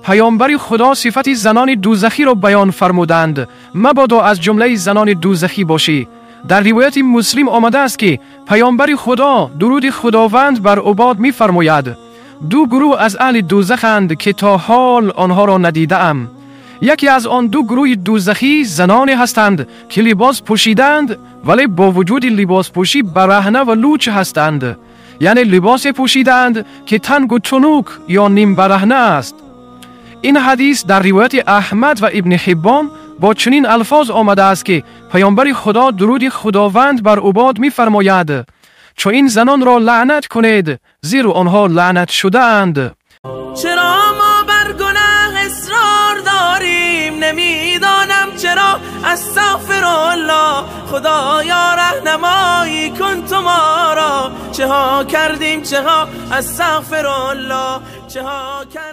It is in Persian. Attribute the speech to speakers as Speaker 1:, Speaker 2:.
Speaker 1: پیامبر خدا صفت زنان دوزخی را بیان فرمودند: مبادا از جمله زنان دوزخی باشی. در روایت مسلم آمده است که پیامبر خدا درود خداوند بر عباد می فرماید: دو گروه از اهل دوزخند که تا حال آنها را ندیدم. یکی از آن دو گروه دوزخی زنانی هستند که لباس پوشیدند ولی با وجود لباس پوشی برهنه و لوچ هستند، یعنی لباس پوشیدند که تنگ و تنوک یا نیم برهنه است. این حدیث در روایت احمد و ابن حبان با چنین الفاظ آمده است که پیامبر خدا درود خداوند بر عباد می فرماید: چو این زنان را لعنت کنید زیرا آنها لعنت شده اند.
Speaker 2: چرا ما بر گناه اصرار داریم؟ نمیدانم چرا. استغفرالله. خدایا رهنمایی کن تو ما را. چه ها کردیم چه ها. استغفرالله. چه ها کردیم.